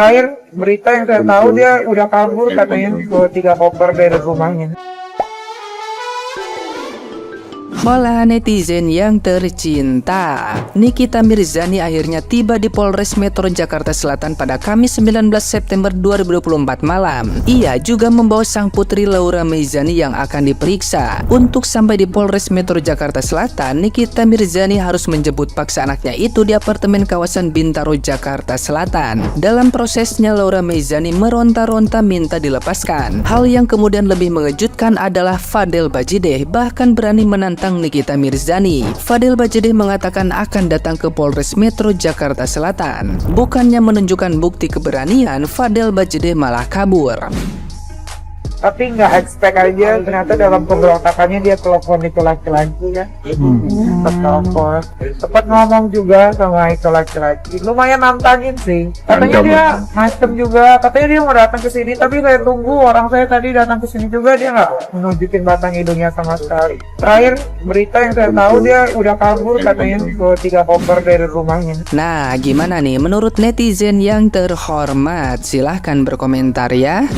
Terakhir berita yang saya tahu dia udah kabur katanya bawa 3 koper dari rumahnya. Hola netizen yang tercinta, Nikita Mirzani akhirnya tiba di Polres Metro Jakarta Selatan pada Kamis 19 September 2024 malam. Ia juga membawa sang putri Laura Meizani yang akan diperiksa. Untuk sampai di Polres Metro Jakarta Selatan, Nikita Mirzani harus menjemput paksa anaknya itu di apartemen kawasan Bintaro, Jakarta Selatan. Dalam prosesnya, Laura Meizani meronta-ronta minta dilepaskan. Hal yang kemudian lebih mengejutkan adalah Fadel Bajideh bahkan berani menantang Nikita Mirzani. Fadel Bajideh mengatakan akan datang ke Polres Metro Jakarta Selatan. Bukannya menunjukkan bukti keberanian, Fadel Bajideh malah kabur. Tapi nggak expect aja ternyata dalam pemberontakannya dia telepon itu laki-laki kan. Sempat telepon, sempat ngomong juga sama itu laki-laki. Lumayan nantangin sih. Katanya dia macem juga, katanya dia mau datang ke sini. Tapi saya tunggu, orang saya tadi datang ke sini juga dia nggak menunjukin batang hidungnya sama sekali. Terakhir berita yang saya tahu dia udah kabur katanya bawa 3 koper dari rumahnya. Nah, gimana nih menurut netizen yang terhormat? Silahkan berkomentar ya.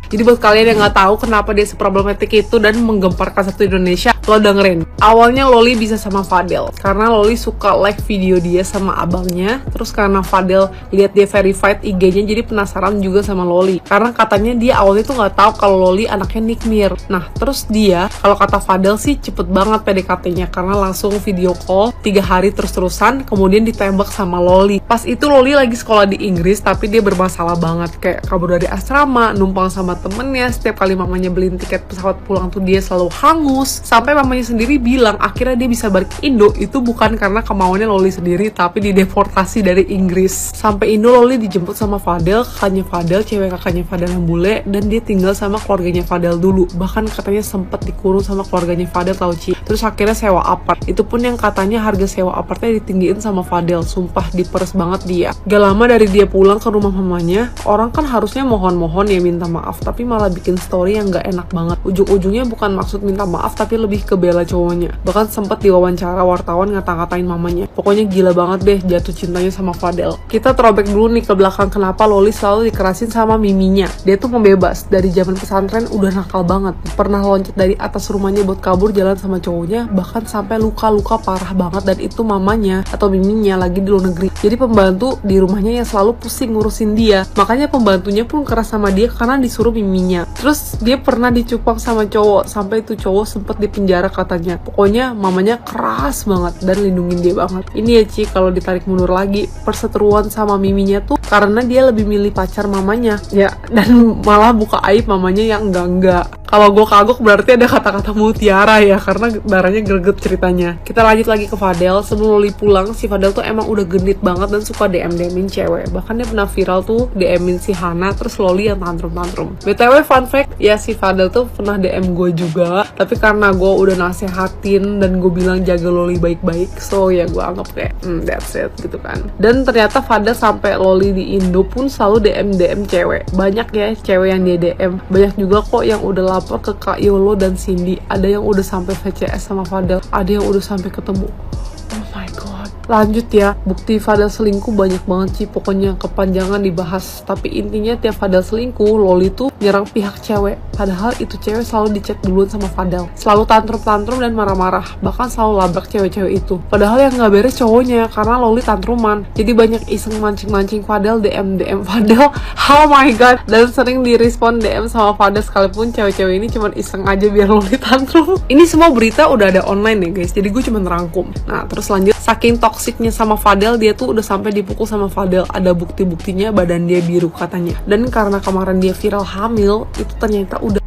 Jadi buat kalian yang nggak tahu kenapa dia seproblematik itu dan menggemparkan satu Indonesia, lo dengerin. Awalnya Loli bisa sama Fadel karena Loli suka like video dia sama abangnya. Terus karena Fadel lihat dia verified IG-nya, jadi penasaran juga sama Loli. Karena katanya dia awalnya tuh nggak tahu kalau Loli anaknya Nick Mir. Nah terus dia, kalau kata Fadel sih cepet banget PDKT-nya karena langsung video call 3 hari terus-terusan, kemudian ditembak sama Loli. Pas itu Loli lagi sekolah di Inggris tapi dia bermasalah banget, kayak kabur dari asrama, numpang sama temennya. Setiap kali mamanya beliin tiket pesawat pulang tuh dia selalu hangus. Sampai mamanya sendiri bilang akhirnya dia bisa balik ke Indo itu bukan karena kemauannya Loli sendiri, tapi dideportasi dari Inggris. Sampai Indo Loli dijemput sama Fadel, kakaknya Fadel, cewek kakaknya Fadel yang bule, dan dia tinggal sama keluarganya Fadel dulu. Bahkan katanya sempet dikurung sama keluarganya Fadel, tau Ci. Terus akhirnya sewa apart. Itu pun yang katanya harga sewa apartnya ditinggiin sama Fadel. Sumpah diperes banget dia. Gak lama dari dia pulang ke rumah mamanya, orang kan harusnya mohon-mohon ya minta maaf, tapi malah bikin story yang gak enak banget. Ujung-ujungnya bukan maksud minta maaf tapi lebih ke bela cowoknya. Bahkan sempat diwawancara wartawan ngata-ngatain mamanya. Pokoknya gila banget deh jatuh cintanya sama Fadel. Kita throwback dulu nih ke belakang kenapa Loli selalu dikerasin sama miminya. Dia tuh pembebas, dari zaman pesantren udah nakal banget. Pernah loncat dari atas rumahnya buat kabur jalan sama cowoknya, bahkan sampai luka-luka parah banget, dan itu mamanya atau miminya lagi di luar negeri. Jadi pembantu di rumahnya yang selalu pusing ngurusin dia. Makanya pembantunya pun keras sama dia karena disuruh miminya. Terus dia pernah dicupak sama cowok, sampai itu cowok sempet dipenjara katanya. Pokoknya mamanya keras banget dan lindungin dia banget. Ini ya Ci, kalau ditarik mundur lagi, perseteruan sama miminya tuh karena dia lebih milih pacar mamanya ya, dan malah buka aib mamanya yang enggak. Kalau gue kagok berarti ada kata-kata mutiara ya, karena darahnya greget ceritanya. Kita lanjut lagi ke Fadel. Sebelum Loli pulang, si Fadel tuh emang udah genit banget dan suka DM-in cewek. Bahkan dia pernah viral tuh DM-in si Hana, terus Loli yang tantrum-tantrum. BTW fun fact, ya si Fadel tuh pernah DM gue juga, tapi karena gue udah nasehatin dan gue bilang jaga Loli baik-baik, so ya gue anggap kayak that's it gitu kan. Dan ternyata Fadel sampai Loli di Indo pun selalu DM cewek. Banyak ya cewek yang dia DM. Banyak juga kok yang udah lapor ke Kak Yolo dan Cindy. Ada yang udah sampai VCS sama Fadel, ada yang udah sampai ketemu. Oh my god. Lanjut ya, bukti Fadel selingkuh banyak banget sih, pokoknya kepanjangan dibahas. Tapi intinya tiap Fadel selingkuh, Loli tuh nyerang pihak cewek. Padahal itu cewek selalu dicek duluan sama Fadel. Selalu tantrum-tantrum dan marah-marah, bahkan selalu labrak cewek-cewek itu. Padahal yang gak beres cowoknya, karena Loli tantruman. Jadi banyak iseng mancing-mancing Fadel, DM Fadel. Oh my god. Dan sering direspon DM sama Fadel, sekalipun cewek-cewek ini cuma iseng aja biar Loli tantrum. Ini semua berita udah ada online ya guys, jadi gue cuma ngerangkum. Nah terus lanjut, saking toksiknya sama Fadel, dia tuh udah sampai dipukul sama Fadel. Ada bukti-buktinya badan dia biru katanya. Dan karena kemarin dia viral hamil, itu ternyata udah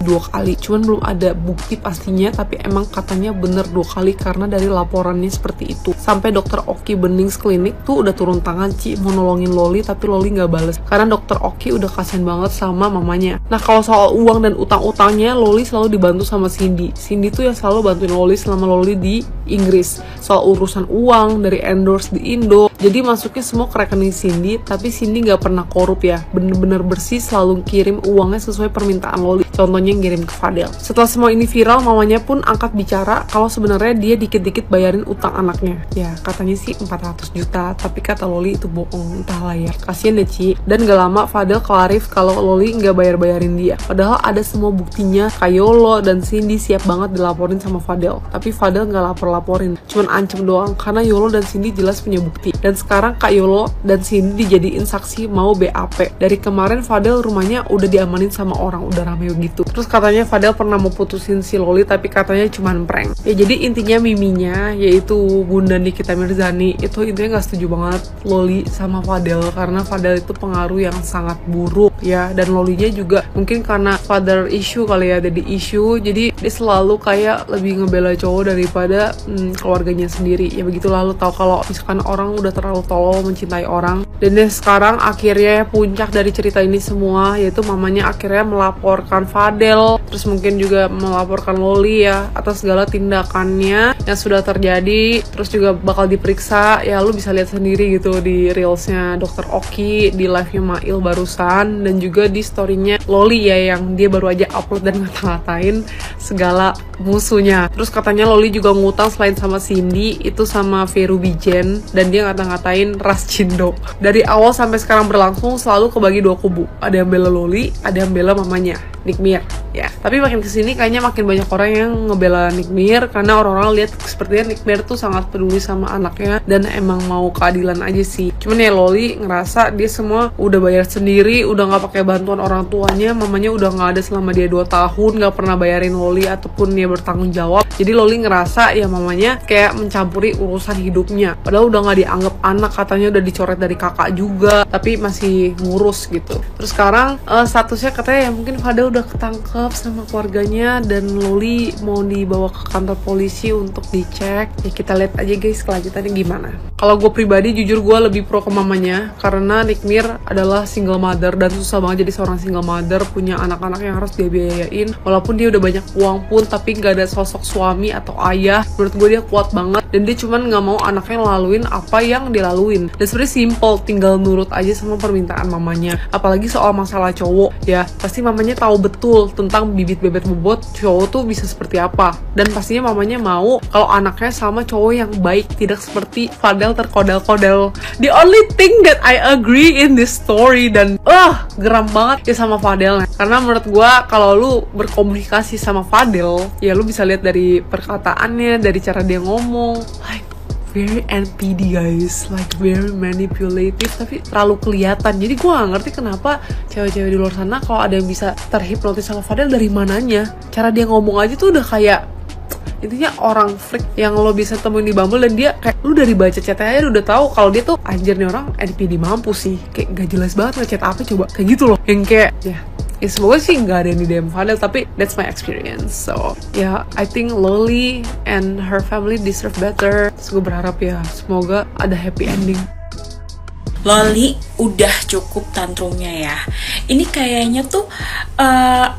2 kali, cuman belum ada bukti pastinya, tapi emang katanya bener 2 kali karena dari laporannya seperti itu. Sampai dokter Oki Benings Klinik tuh udah turun tangan Ci mau nolongin Loli, tapi Loli nggak bales karena dokter Oki udah kasihan banget sama mamanya. Nah kalau soal uang dan utang-utangnya, Loli selalu dibantu sama Cindy. Cindy tuh yang selalu bantuin Loli selama Loli di Inggris soal urusan uang dari endorse di Indo. Jadi masuknya semua ke rekening Cindy, tapi Cindy nggak pernah korup ya, bener-bener bersih, selalu kirim uangnya sesuai permintaan Loli. Contohnya ngirim ke Fadel. Setelah semua ini viral, mamanya pun angkat bicara kalau sebenarnya dia dikit-dikit bayarin utang anaknya. Ya katanya sih 400 juta, tapi kata Loli itu bohong, entahlah ya. Kasian deh Ci. Dan gak lama Fadel klarif kalau Loli nggak bayarin dia. Padahal ada semua buktinya. Kak Yolo dan Cindy siap banget dilaporin sama Fadel. Tapi Fadel nggak laporin, cuman ancam doang karena Yolo dan Cindy jelas punya bukti. Dan sekarang Kak Yolo dan Cindy dijadiin saksi mau BAP. Dari kemarin Fadel rumahnya udah diamanin sama orang, udah rame gitu. Terus katanya Fadel pernah mau putusin si Loli tapi katanya cuman prank. Ya jadi intinya miminya yaitu Bunda Nikita Mirzani itu intinya nggak setuju banget Loli sama Fadel karena Fadel itu pengaruh yang sangat buruk ya. Dan Lolinya juga mungkin karena father issue kali ya, jadi issue, jadi dia selalu kayak lebih ngebela cowok daripada keluarganya sendiri. Ya begitulah, lu tahu kalau misalkan orang udah terlalu tolol mencintai orang. Dan dia sekarang akhirnya puncak dari cerita ini semua yaitu mamanya akhirnya melaporkan Fadel, terus mungkin juga melaporkan Loli ya atas segala tindakannya yang sudah terjadi. Terus juga bakal diperiksa ya, lu bisa lihat sendiri gitu di reelsnya Dr. Oki, di live-nya Mail barusan, dan juga di story-nya Loli ya yang dia baru aja upload dan ngata-ngatain segala musuhnya. Terus katanya Loli juga ngutang selain sama Cindy itu sama Vero Bijen, dan dia ngata-ngatain ras Cindo. Dari awal sampai sekarang berlangsung selalu kebagi dua kubu, ada yang bela Loli, ada yang bela mamanya Nikmir ya. Tapi makin kesini kayaknya makin banyak orang yang ngebela Nikmir karena orang-orang lihat sepertinya Nikmir tuh sangat peduli sama anaknya dan emang mau keadilan aja sih. Cuman ya Loli ngerasa dia semua udah bayar sendiri, udah nggak pakai bantuan orang tuanya, mamanya udah nggak ada selama dia 2 tahun, nggak pernah bayarin Loli ataupun dia bertanggung jawab. Jadi Loli ngerasa ya mamanya kayak mencampuri urusan hidupnya, padahal udah nggak dianggap anak, katanya udah dicoret dari kakak juga, tapi masih ngurus gitu. Terus sekarang statusnya katanya ya mungkin Fadel udah ketangkep sama keluarganya dan Loli mau dibawa ke kantor polisi untuk dicek. Ya kita lihat aja guys kelanjutannya gimana. Kalau gue pribadi jujur gue lebih pro ke mamanya karena Nikmir adalah single mother dan susah banget jadi seorang single mother, punya anak-anak yang harus dia biayain. Walaupun dia udah banyak uang pun tapi gak ada sosok suami atau ayah. Menurut gue dia kuat banget dan dia cuman gak mau anaknya ngelaluin apa yang dilaluin. Dan sebenarnya simple, tinggal nurut aja sama permintaan mamanya. Apalagi soal masalah cowok ya, pasti mamanya tahu betul tentang bibit bebet bobot cowok tuh bisa seperti apa, dan pastinya mamanya mau kalau anaknya sama cowok yang baik, tidak seperti Fadel terkodel-kodel. The only thing that I agree in this story, dan geram banget ya sama Fadel karena menurut gua kalau lu berkomunikasi sama Fadel ya lu bisa lihat dari perkataannya, dari cara dia ngomong, like very NPD guys, like very manipulative tapi terlalu kelihatan. Jadi gue gak ngerti kenapa cewek-cewek di luar sana kalau ada yang bisa terhipnotis sama Fadel dari mananya. Cara dia ngomong aja tuh udah kayak intinya orang freak yang lo bisa temuin di Bumble, dan dia kayak lu dari baca chatnya aja udah tahu kalau dia tuh anjir nih orang NPD mampus sih, kayak gak jelas banget ngechat apa coba kayak gitu loh, yang kayak ya semoga sih nggak ada yang di DM Fadel, tapi that's my experience. So yeah, I think Loli and her family deserve better. Terus gue berharap ya semoga ada happy ending. Loli udah cukup tantrumnya ya. Ini kayaknya tuh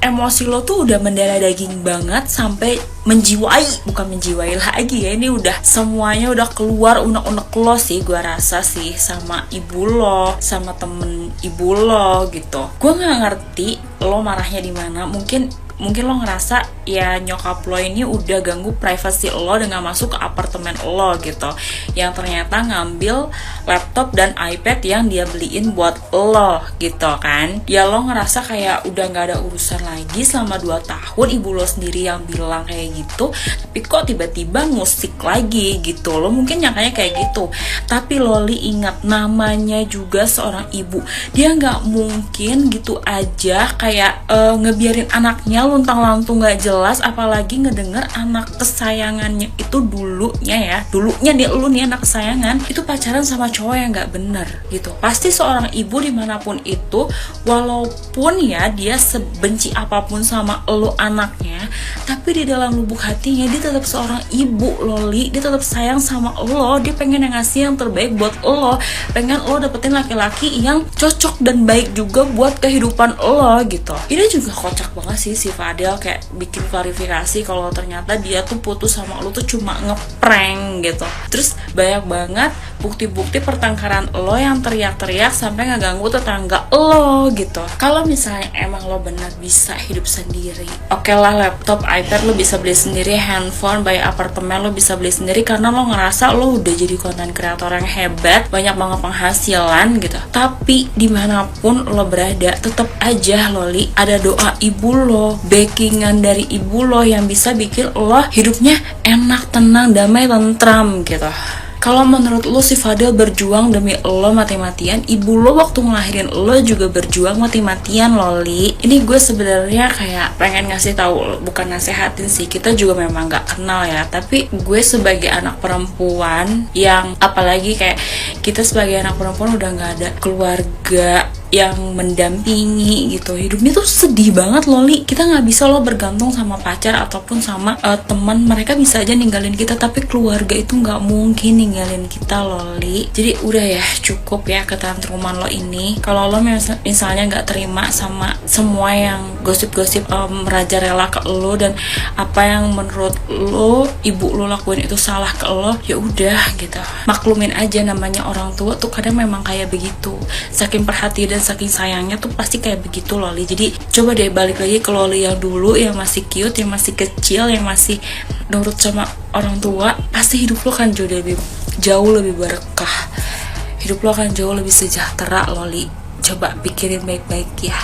emosi lo tuh udah mendarah daging banget sampai menjiwai, bukan menjiwai lagi ya. Ini udah semuanya udah keluar unek-unek lo sih, gue rasa sih, sama ibu lo, sama temen ibu lo gitu. Gue nggak ngerti lo marahnya di mana. Mungkin lo ngerasa ya nyokap lo ini udah ganggu privasi lo dengan masuk ke apartemen lo gitu, yang ternyata ngambil laptop dan iPad yang dia beliin buat lo gitu kan. Ya lo ngerasa kayak udah gak ada urusan lagi selama 2 tahun, ibu lo sendiri yang bilang kayak gitu, tapi kok tiba-tiba ngusik lagi gitu. Lo mungkin nyangkanya kayak gitu, tapi Loli ingat namanya juga seorang ibu, dia gak mungkin gitu aja kayak ngebiarin anaknya luntang-lantung gak jelas, apalagi ngedenger anak kesayangannya itu dulunya nih, lu nih anak kesayangan itu pacaran sama cowok yang gak bener gitu. Pasti seorang ibu dimanapun itu, walaupun ya dia sebenci apapun sama lu anaknya, tapi di dalam lubuk hatinya dia tetap seorang ibu. Loli, dia tetap sayang sama lo, dia pengen yang ngasih yang terbaik buat lo, pengen lo dapetin laki-laki yang cocok dan baik juga buat kehidupan lo gitu. Ini juga kocak banget sih Fadel kayak bikin klarifikasi kalau ternyata dia tuh putus sama lo tuh cuma ngeprank gitu. Terus banyak banget bukti-bukti pertengkaran lo yang teriak-teriak sampai ngeganggu tetangga lo gitu. Kalau misalnya emang lo benar bisa hidup sendiri, oke lah, laptop, iPad lo bisa beli sendiri, handphone, bayar apartemen lo bisa beli sendiri karena lo ngerasa lo udah jadi konten kreator yang hebat, banyak banget penghasilan gitu. Tapi dimanapun lo berada, tetap aja Loli ada doa ibu lo, backingan dari ibu lo yang bisa bikin lo hidupnya enak, tenang, damai, tentram gitu. Kalau menurut lo si Fadel berjuang demi lo mati-matian, ibu lo waktu ngelahirin lo juga berjuang mati-matian Loli. Ini gue sebenarnya kayak pengen ngasih tahu, bukan nasehatin sih, kita juga memang gak kenal ya, tapi gue sebagai anak perempuan yang, apalagi kayak kita sebagai anak perempuan udah gak ada keluarga yang mendampingi gitu, hidupnya tuh sedih banget Loli. Kita nggak bisa lo bergantung sama pacar ataupun sama teman, mereka bisa aja ninggalin kita, tapi keluarga itu nggak mungkin ninggalin kita Loli. Jadi udah ya, cukup ya ketantruman lo ini. Kalau lo misalnya nggak terima sama semua yang gosip-gosip merajalela ke lo dan apa yang menurut lo ibu lo lakuin itu salah ke lo, ya udah gitu, maklumin aja. Namanya orang tua tuh kadang memang kayak begitu, saking perhatian dan saking sayangnya tuh pasti kayak begitu Loli. Jadi coba deh balik lagi ke Loli yang dulu, yang masih cute, yang masih kecil, yang masih nurut sama orang tua. Pasti hidup lo kan jauh lebih berkah, hidup lo akan jauh lebih sejahtera Loli. Coba pikirin baik-baik ya.